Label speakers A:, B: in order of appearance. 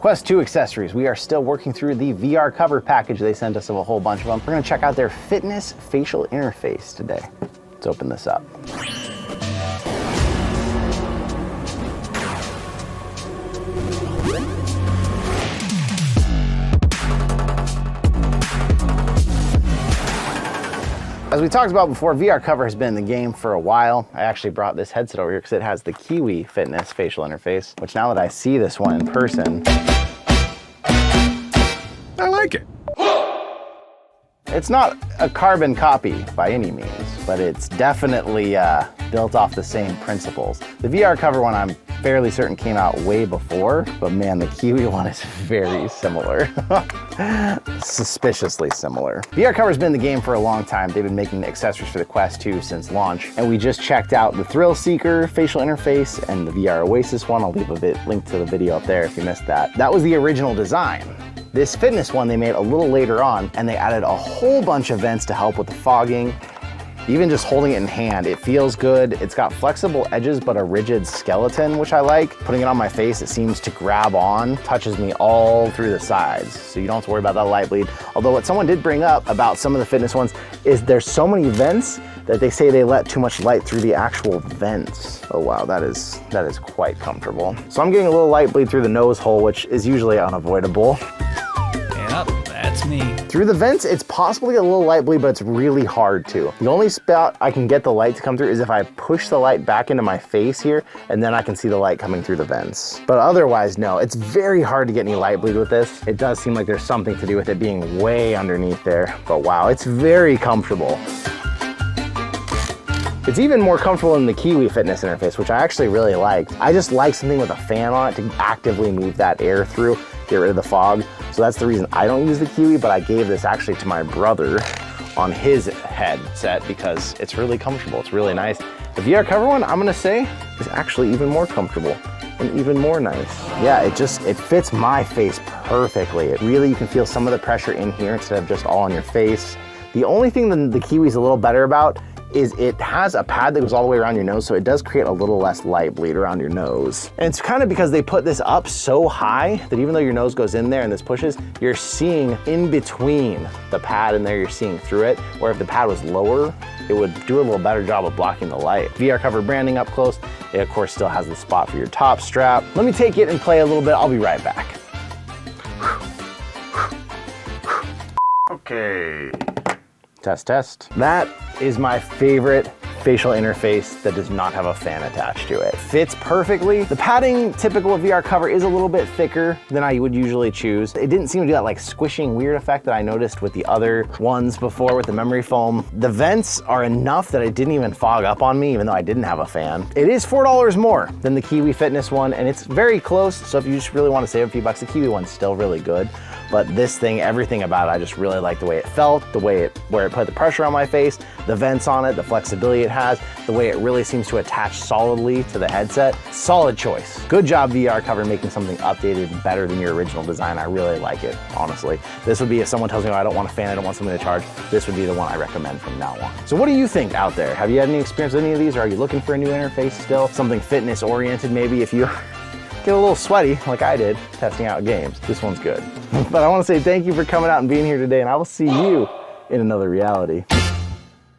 A: Quest 2 accessories. We are still working through the VR cover package they sent us of a whole bunch of them. We're gonna check out their fitness facial interface today. Let's open this up. As we talked about before, VR cover has been in the game for a while. I actually brought this headset over here because it has the Kiwi fitness facial interface, which now that I see this one in person,
B: I like it.
A: It's not a carbon copy by any means, but it's definitely built off the same principles. The VR cover one I'm fairly certain came out way before, but man, the Kiwi one is very similar. Suspiciously similar. VR cover's been in the game for a long time. They've been making accessories for the Quest 2 since launch, and we just checked out the Thrill Seeker facial interface and the VR Oasis one. I'll leave a link to the video up there if you missed that. That was the original design. This fitness one they made a little later on, and they added a whole bunch of vents to help with the fogging. Even just holding it in hand, it feels good. It's got flexible edges, but a rigid skeleton, which I like. Putting it on my face, it seems to grab on, touches me all through the sides. So you don't have to worry about that light bleed. Although what someone did bring up about some of the fitness ones is there's so many vents that they say they let too much light through the actual vents. Oh wow, that is quite comfortable. So I'm getting a little light bleed through the nose hole, which is usually unavoidable.
C: Yep, that's me.
A: Through the vents, it's possible to get a little light bleed, but it's really hard to. The only spot I can get the light to come through is if I push the light back into my face here, and then I can see the light coming through the vents. But otherwise, no, it's very hard to get any light bleed with this. It does seem like there's something to do with it being way underneath there, but wow, it's very comfortable. It's even more comfortable than the Kiwi fitness interface, which I actually really like. I just like something with a fan on it to actively move that air through, get rid of the fog. So that's the reason I don't use the Kiwi, but I gave this actually to my brother on his headset because it's really comfortable, it's really nice. The VR cover one, I'm gonna say, is actually even more comfortable and even more nice. Yeah, it fits my face perfectly. You can feel some of the pressure in here instead of just all on your face. The only thing the Kiwi's a little better about is it has a pad that goes all the way around your nose, so it does create a little less light bleed around your nose. And it's kind of because they put this up so high that even though your nose goes in there and this pushes, you're seeing in between the pad and there, you're seeing through it, where if the pad was lower, it would do a little better job of blocking the light. VR cover branding up close. It of course still has the spot for your top strap. Let me take it and play a little bit. I'll be right back.
B: Okay.
A: Test, test. That is my favorite facial interface that does not have a fan attached to it. Fits perfectly. The padding typical of VR cover is a little bit thicker than I would usually choose. It didn't seem to do that like squishing weird effect that I noticed with the other ones before with the memory foam. The vents are enough that it didn't even fog up on me, even though I didn't have a fan. It is $4 more than the Kiwi fitness one, and it's very close. So if you just really want to save a few bucks, the Kiwi one's still really good. But this thing, everything about it, I just really like the way it felt, where it put the pressure on my face, the vents on it, the flexibility it has, the way it really seems to attach solidly to the headset. Solid choice. Good job VR cover making something updated and better than your original design. I really like it, honestly. This would be if someone tells me, oh, I don't want a fan, I don't want something to charge, this would be the one I recommend from now on. So what do you think out there? Have you had any experience with any of these, or are you looking for a new interface still? Something fitness oriented maybe if you get a little sweaty like I did testing out games. This one's good. But I want to say thank you for coming out and being here today, and I will see you in another reality.